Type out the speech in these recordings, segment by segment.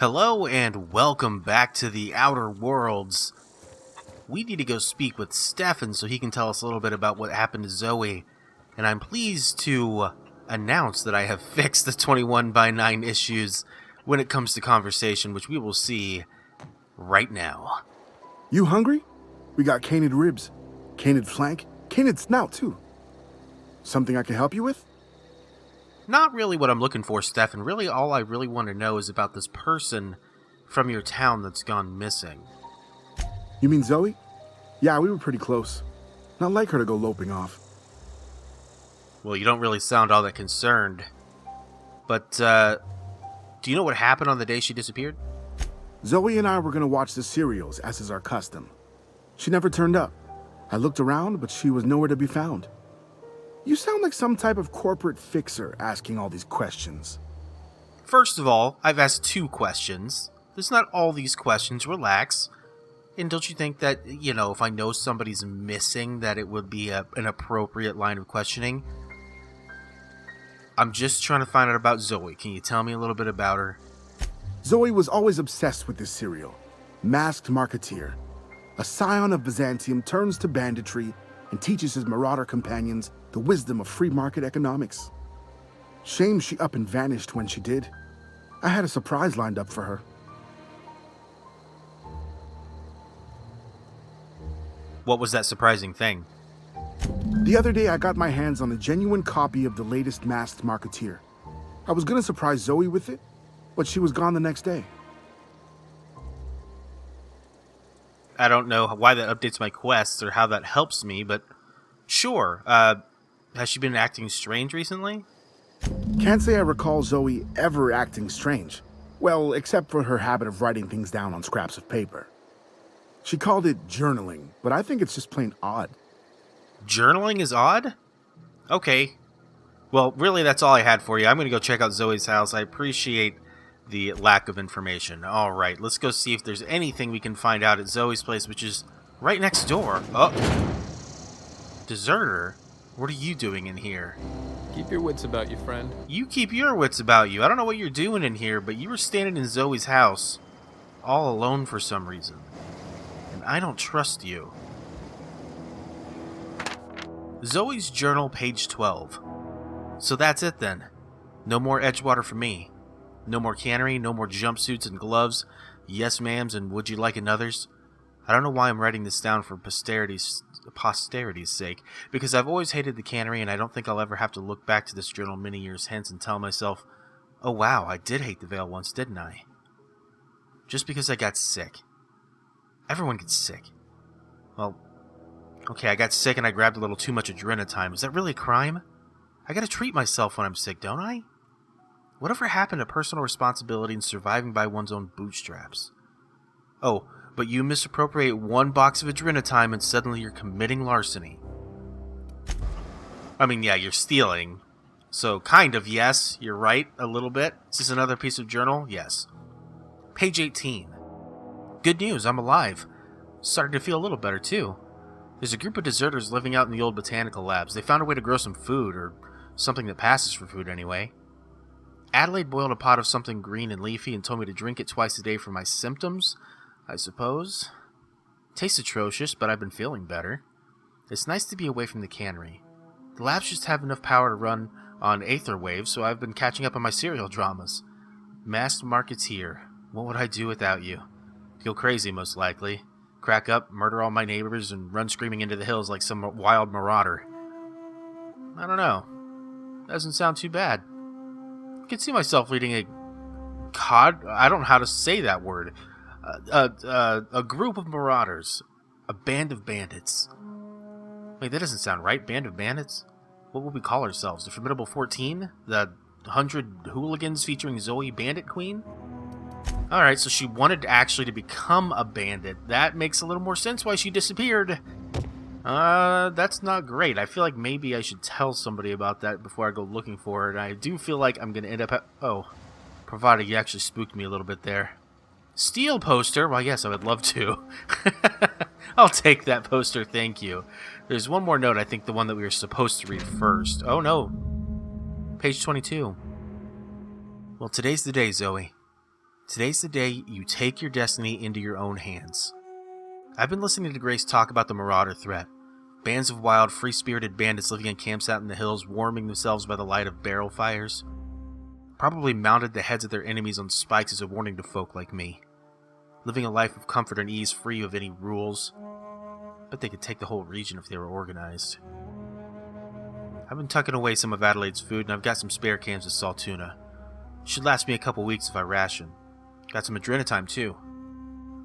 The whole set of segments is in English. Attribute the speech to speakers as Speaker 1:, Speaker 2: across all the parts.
Speaker 1: Hello and welcome back to the Outer Worlds. We need to go speak with Stefan so he can tell us a little bit about what happened to Zoe. And I'm pleased to announce that I have fixed the 21x9 issues when it comes to conversation, which we will see right now.
Speaker 2: You hungry? We got canid ribs, canid flank, canid snout too. Something I can help you with?
Speaker 1: Not really what I'm looking for, Stefan. Really, all I really want to know is about this person from your town that's gone missing.
Speaker 2: You mean Zoe? Yeah, we were pretty close. Not like her to go loping off.
Speaker 1: Well, you don't really sound all that concerned. But, do you know what happened on the day she disappeared?
Speaker 2: Zoe and I were gonna watch the serials, as is our custom. She never turned up. I looked around, but she was nowhere to be found. You sound like some type of corporate fixer asking all these questions.
Speaker 1: First of all, I've asked 2 questions. There's not all these questions. Relax. And don't you think that, if I know somebody's missing, that it would be an appropriate line of questioning? I'm just trying to find out about Zoe. Can you tell me a little bit about her?
Speaker 2: Zoe was always obsessed with this serial. Masked Marketeer. A scion of Byzantium turns to banditry and teaches his Marauder companions the wisdom of free market economics. Shame she up and vanished when she did. I had a surprise lined up for her.
Speaker 1: What was that surprising thing?
Speaker 2: The other day I got my hands on a genuine copy of the latest Masked Marketeer. I was gonna surprise Zoe with it, but she was gone the next day.
Speaker 1: I don't know why that updates my quests or how that helps me, but sure. Has she been acting strange recently?
Speaker 2: Can't say I recall Zoe ever acting strange. Well, except for her habit of writing things down on scraps of paper. She called it journaling, but I think it's just plain odd.
Speaker 1: Journaling is odd? Okay. Well, really, that's all I had for you. I'm going to go check out Zoe's house. I appreciate the lack of information. All right, let's go see if there's anything we can find out at Zoe's place, which is right next door. Oh. Deserter? What are you doing in here?
Speaker 3: Keep your wits about you, friend.
Speaker 1: You keep your wits about you. I don't know what you're doing in here, but you were standing in Zoe's house all alone for some reason. And I don't trust you. Zoe's journal, page 12. So that's it then. No more Edgewater for me. No more cannery, no more jumpsuits and gloves, yes ma'ams and would you like another's. I don't know why I'm writing this down for posterity's sake, because I've always hated the cannery and I don't think I'll ever have to look back to this journal many years hence and tell myself, oh wow, I did hate the Vale once, didn't I? Just because I got sick. Everyone gets sick. Well, okay, I got sick and I grabbed a little too much adrenatime. Is that really a crime? I gotta treat myself when I'm sick, don't I? Whatever happened to personal responsibility and surviving by one's own bootstraps? Oh, but you misappropriate 1 box of adrenatime and suddenly you're committing larceny. I mean, yeah, you're stealing. So, kind of, yes, you're right, a little bit. Is this another piece of journal? Yes. Page 18. Good news, I'm alive. Starting to feel a little better, too. There's a group of deserters living out in the old botanical labs. They found a way to grow some food, or something that passes for food anyway. Adelaide boiled a pot of something green and leafy and told me to drink it twice a day for my symptoms, I suppose. Tastes atrocious, but I've been feeling better. It's nice to be away from the cannery. The labs just have enough power to run on aether waves, so I've been catching up on my serial dramas. Masked Marketeer. What would I do without you? Go crazy, most likely. Crack up, murder all my neighbors, and run screaming into the hills like some wild marauder. I don't know. Doesn't sound too bad. I can see myself leading a I don't know how to say that word. A group of marauders. A band of bandits. Wait, that doesn't sound right. Band of bandits? What would we call ourselves? The Formidable 14? The 100 hooligans featuring Zoe Bandit Queen? Alright, so she wanted actually to become a bandit. That makes a little more sense why she disappeared. That's not great. I feel like maybe I should tell somebody about that before I go looking for her. And I do feel like I'm going to end up... Oh, provided you actually spooked me a little bit there. Steel poster? Well, yes, I would love to. I'll take that poster, thank you. There's one more note, I think the one that we were supposed to read first. Oh, no. Page 22. Well, today's the day, Zoe. Today's the day you take your destiny into your own hands. I've been listening to Grace talk about the Marauder Threat. Bands of wild, free-spirited bandits living in camps out in the hills, warming themselves by the light of barrel fires. Probably mounted the heads of their enemies on spikes as a warning to folk like me. Living a life of comfort and ease free of any rules. Bet they could take the whole region if they were organized. I've been tucking away some of Adelaide's food, and I've got some spare cans of salt tuna. Should last me a couple weeks if I ration. Got some adrenatime, too.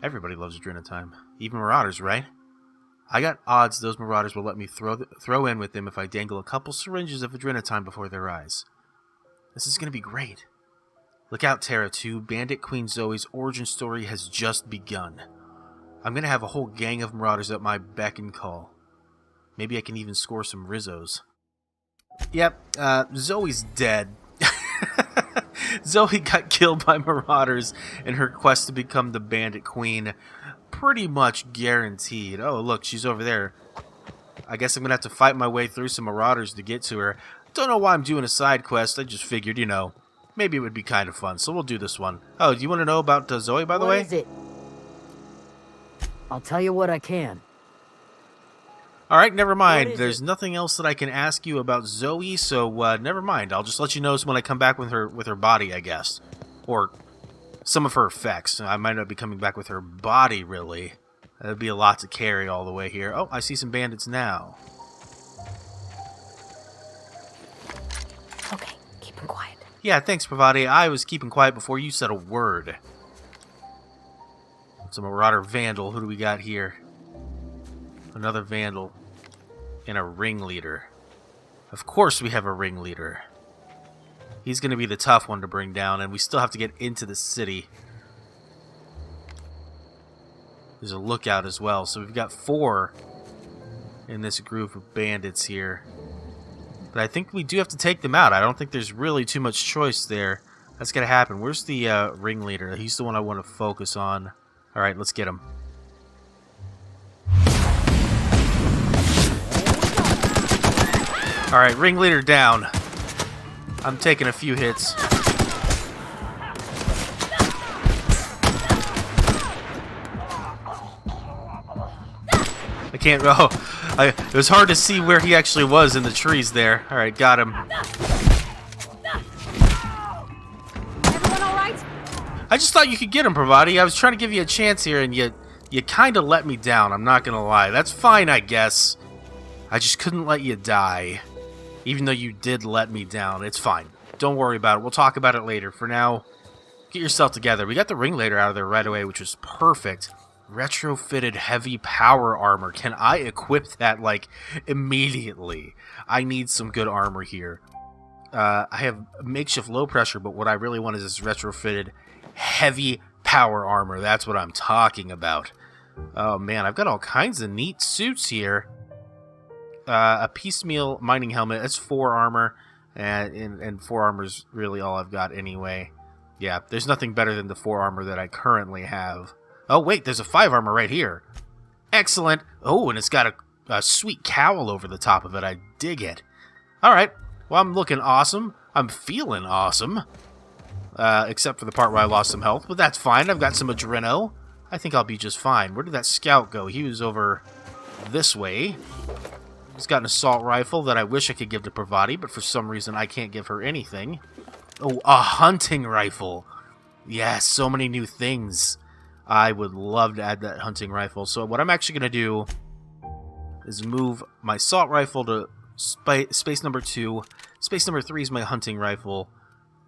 Speaker 1: Everybody loves adrenatime. Even marauders, right? I got odds those marauders will let me throw in with them if I dangle a couple syringes of adrenatime before their eyes. This is going to be great. Look out, Terra 2. Bandit Queen Zoe's origin story has just begun. I'm going to have a whole gang of marauders at my beck and call. Maybe I can even score some Rizzos. Yep, Zoe's dead. Zoe got killed by marauders in her quest to become the Bandit Queen. Pretty much guaranteed. Oh, look, she's over there. I guess I'm going to have to fight my way through some marauders to get to her. Don't know why I'm doing a side quest. I just figured, maybe it would be kind of fun. So we'll do this one. Oh, do you want to know about Zoe, by the way?
Speaker 4: What is it? I'll tell you what I can.
Speaker 1: All right, never mind. There's nothing else that I can ask you about Zoe, so never mind. I'll just let you know when I come back with her body, I guess. Or some of her effects. I might not be coming back with her body, really. That'd be a lot to carry all the way here. Oh, I see some bandits now.
Speaker 4: Okay, keep them quiet.
Speaker 1: Yeah, thanks, Pravati. I was keeping quiet before you said a word. It's a Marauder Vandal. Who do we got here? Another Vandal. And a Ringleader. Of course we have a Ringleader. He's going to be the tough one to bring down, and we still have to get into the city. There's a lookout as well, so we've got 4 in this group of bandits here. But I think we do have to take them out. I don't think there's really too much choice there. That's going to happen. Where's the Ringleader? He's the one I want to focus on. Alright, let's get him. Alright, Ringleader down. I'm taking a few hits. I can't... Oh, it was hard to see where he actually was in the trees there. Alright, got him.
Speaker 4: Everyone all right?
Speaker 1: I just thought you could get him, Pravati. I was trying to give you a chance here, and you kind of let me down. I'm not going to lie. That's fine, I guess. I just couldn't let you die. Even though you did let me down. It's fine. Don't worry about it. We'll talk about it later. For now, get yourself together. We got the Ringleader out of there right away, which was perfect. Retrofitted heavy power armor. Can I equip that, immediately? I need some good armor here. I have makeshift low pressure, but what I really want is this retrofitted heavy power armor. That's what I'm talking about. Oh, man. I've got all kinds of neat suits here. A piecemeal mining helmet. That's 4 armor, and 4 armor is really all I've got anyway. Yeah, there's nothing better than the 4 armor that I currently have. Oh, wait, there's a 5 armor right here. Excellent. Oh, and it's got a sweet cowl over the top of it. I dig it. All right. Well, I'm looking awesome. I'm feeling awesome. Except for the part where I lost some health, but that's fine. I've got some adreno. I think I'll be just fine. Where did that scout go? He was over this way. He's got an assault rifle that I wish I could give to Pravati, but for some reason I can't give her anything. Oh, a hunting rifle. Yes, so many new things. I would love to add that hunting rifle. So what I'm actually going to do is move my assault rifle to space number 2. Space number 3 is my hunting rifle.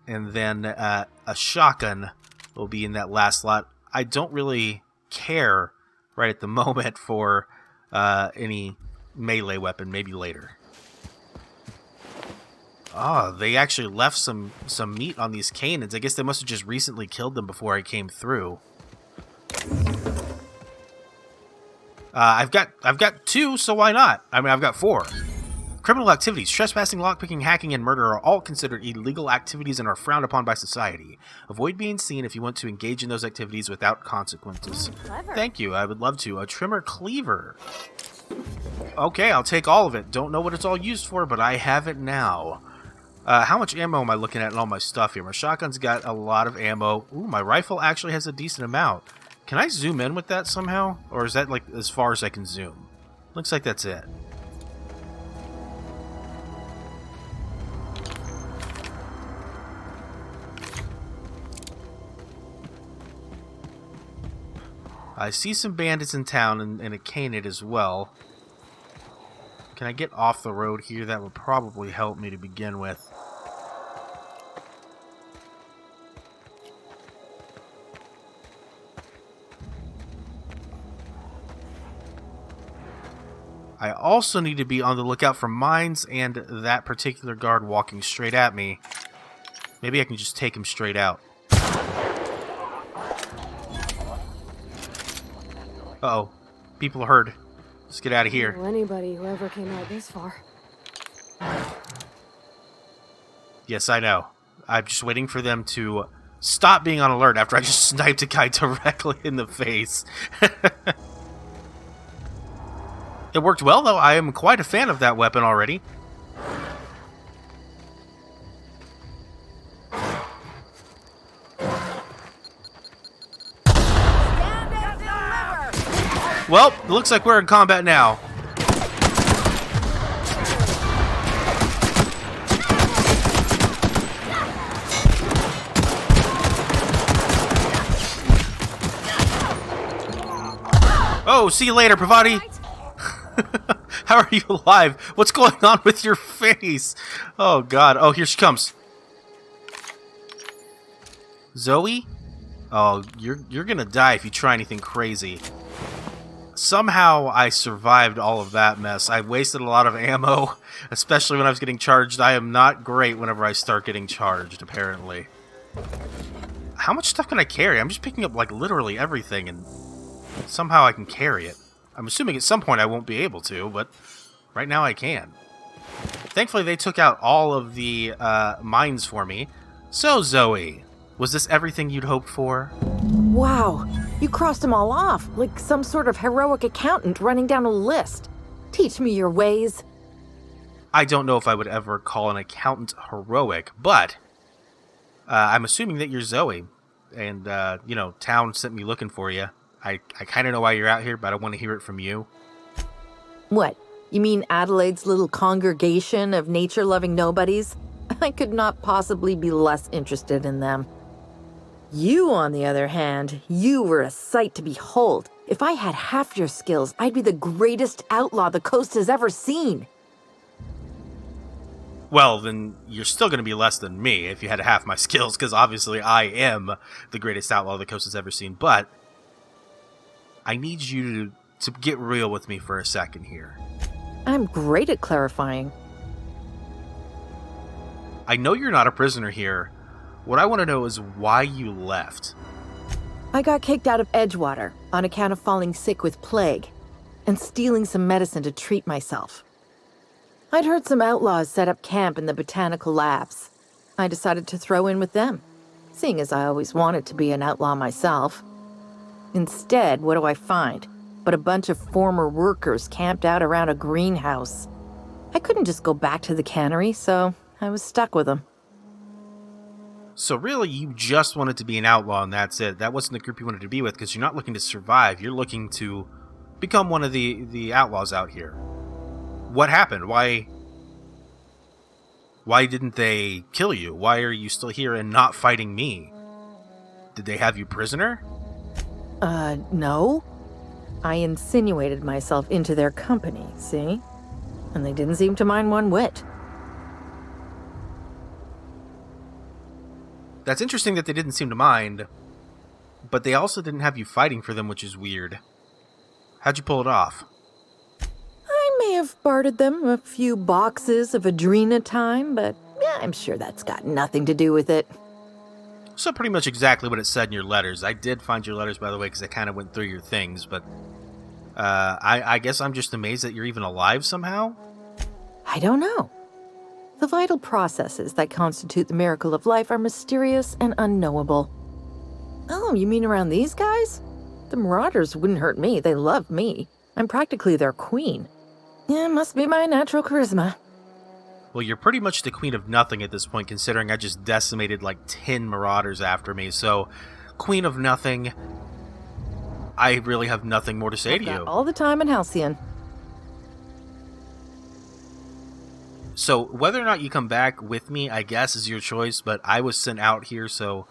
Speaker 1: And then a shotgun will be in that last slot. I don't really care right at the moment for any melee weapon, maybe later. Oh, they actually left some meat on these canids. I guess they must have just recently killed them before I came through. I've got 2, so why not? I mean, I've got 4. Criminal activities, trespassing, lockpicking, hacking, and murder are all considered illegal activities and are frowned upon by society. Avoid being seen if you want to engage in those activities without consequences.
Speaker 4: Clever.
Speaker 1: Thank you, I would love to. A trimmer cleaver. Okay, I'll take all of it. Don't know what it's all used for, but I have it now. How much ammo am I looking at in all my stuff here? My shotgun's got a lot of ammo. Ooh, my rifle actually has a decent amount. Can I zoom in with that somehow? Or is that like as far as I can zoom? Looks like that's it. I see some bandits in town and a canid as well. Can I get off the road here? That would probably help me to begin with. I also need to be on the lookout for mines and that particular guard walking straight at me. Maybe I can just take him straight out. Uh-oh. People heard. Let's get out of here.
Speaker 5: Well, anybody who ever came out this far.
Speaker 1: Yes, I know. I'm just waiting for them to stop being on alert after I just sniped a guy directly in the face. It worked well, though. I am quite a fan of that weapon already. Well, it looks like we're in combat now. Oh, see you later, Pravati. How are you alive? What's going on with your face? Oh, God. Oh, here she comes. Zoe? Oh, you're gonna die if you try anything crazy. Somehow I survived all of that mess. I wasted a lot of ammo, especially when I was getting charged. I am not great whenever I start getting charged, apparently. How much stuff can I carry? I'm just picking up, like, literally everything, and somehow I can carry it. I'm assuming at some point I won't be able to, but right now I can. Thankfully, they took out all of the mines for me. So, Zoe, was this everything you'd hoped for?
Speaker 6: Wow, you crossed them all off, like some sort of heroic accountant running down a list. Teach me your ways.
Speaker 1: I don't know if I would ever call an accountant heroic, but I'm assuming that you're Zoe, and, you know, town sent me looking for you. I kind of know why you're out here, but I want to hear it from you.
Speaker 6: What, you mean Adelaide's little congregation of nature-loving nobodies? I could not possibly be less interested in them. You, on the other hand, you were a sight to behold. If I had half your skills, I'd be the greatest outlaw the coast has ever seen.
Speaker 1: Well, then you're still going to be less than me if you had half my skills, because obviously I am the greatest outlaw the coast has ever seen, but I need you to get real with me for a second here.
Speaker 6: I'm great at clarifying.
Speaker 1: I know you're not a prisoner here. What I want to know is why you left.
Speaker 6: I got kicked out of Edgewater on account of falling sick with plague and stealing some medicine to treat myself. I'd heard some outlaws set up camp in the botanical labs. I decided to throw in with them, seeing as I always wanted to be an outlaw myself. Instead, what do I find but a bunch of former workers camped out around a greenhouse? I couldn't just go back to the cannery, so I was stuck with them.
Speaker 1: So really, you just wanted to be an outlaw and that's it. That wasn't the group you wanted to be with, because you're not looking to survive. You're looking to become one of the outlaws out here. What happened? Why didn't they kill you? Why are you still here and not fighting me? Did they have you prisoner?
Speaker 6: No. I insinuated myself into their company, see? And they didn't seem to mind one whit.
Speaker 1: That's interesting that they didn't seem to mind, but they also didn't have you fighting for them, which is weird. How'd you pull it off?
Speaker 6: I may have bartered them a few boxes of Adrena time, but yeah, I'm sure that's got nothing to do with it.
Speaker 1: So pretty much exactly what it said in your letters. I did find your letters, by the way, because I kind of went through your things, but I guess I'm just amazed that you're even alive somehow?
Speaker 6: I don't know. The vital processes that constitute the miracle of life are mysterious and unknowable. Oh, you mean around these guys? The Marauders wouldn't hurt me. They love me. I'm practically their queen. Yeah, must be my natural charisma.
Speaker 1: Well, you're pretty much the queen of nothing at this point, considering I just decimated like 10 marauders after me. So, queen of nothing, I really have nothing more to say to you.
Speaker 6: All the time in Halcyon.
Speaker 1: So, whether or not you come back with me, I guess, is your choice, but I was sent out here, so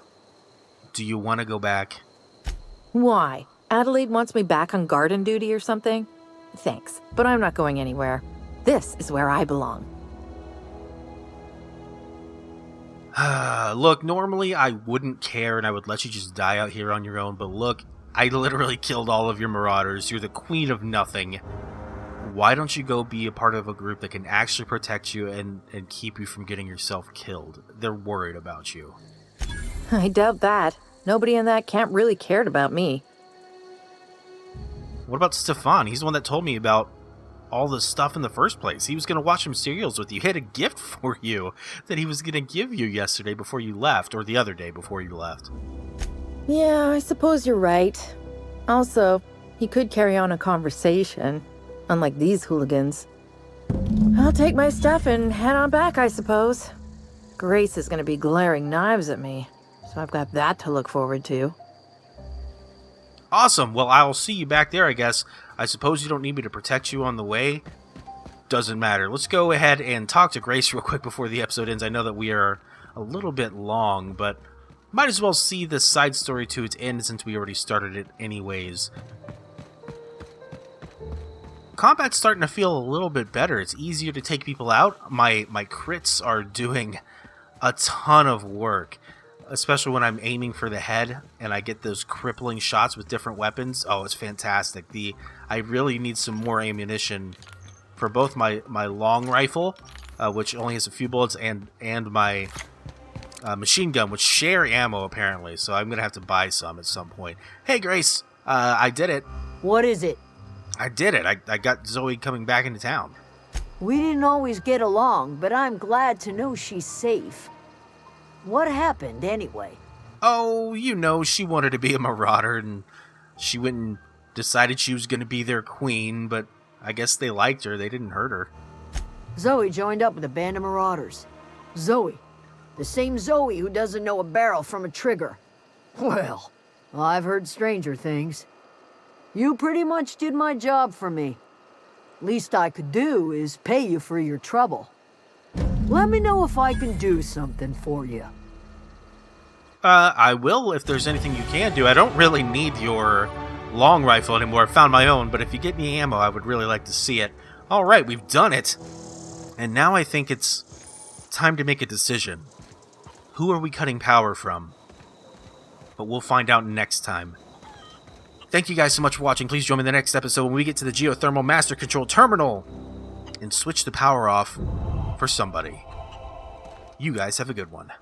Speaker 1: do you want to go back?
Speaker 6: Why? Adelaide wants me back on garden duty or something? Thanks, but I'm not going anywhere. This is where I belong.
Speaker 1: Look, normally I wouldn't care and I would let you just die out here on your own, but look, I literally killed all of your marauders. You're the queen of nothing. Why don't you go be a part of a group that can actually protect you and keep you from getting yourself killed? They're worried about you.
Speaker 6: I doubt that. Nobody in that camp really cared about me.
Speaker 1: What about Stefan? He's the one that told me about all this stuff in the first place. He was going to watch some serials with you. He had a gift for you that he was going to give you yesterday before you left, or the other day before you left.
Speaker 6: Yeah, I suppose you're right. Also, he could carry on a conversation, unlike these hooligans. I'll take my stuff and head on back, I suppose. Grace is going to be glaring knives at me, so I've got that to look forward to.
Speaker 1: Awesome. Well, I'll see you back there, I guess. I suppose you don't need me to protect you on the way. Doesn't matter. Let's go ahead and talk to Grace real quick before the episode ends. I know that we are a little bit long, but might as well see this side story to its end since we already started it anyways. Combat's starting to feel a little bit better. It's easier to take people out. My crits are doing a ton of work, especially when I'm aiming for the head and I get those crippling shots with different weapons. Oh, it's fantastic. I really need some more ammunition for both my long rifle, which only has a few bullets, and my machine gun, which share ammo apparently. So I'm gonna have to buy some at some point. Hey, Grace, I did it.
Speaker 4: What is it?
Speaker 1: I did it. I got Zoe coming back into town.
Speaker 4: We didn't always get along, but I'm glad to know she's safe. What happened, anyway?
Speaker 1: Oh, you know, she wanted to be a marauder, and she went and decided she was going to be their queen, but I guess they liked her. They didn't hurt her.
Speaker 4: Zoe joined up with a band of marauders. Zoe. The same Zoe who doesn't know a barrel from a trigger. Well, I've heard stranger things. You pretty much did my job for me. Least I could do is pay you for your trouble. Let me know if I can do something for you.
Speaker 1: I will if there's anything you can do. I don't really need your long rifle anymore. I found my own, but if you get me ammo, I would really like to see it. All right, we've done it. And now I think it's time to make a decision. Who are we cutting power from? But we'll find out next time. Thank you guys so much for watching. Please join me in the next episode when we get to the geothermal master control terminal and switch the power off for somebody. You guys have a good one.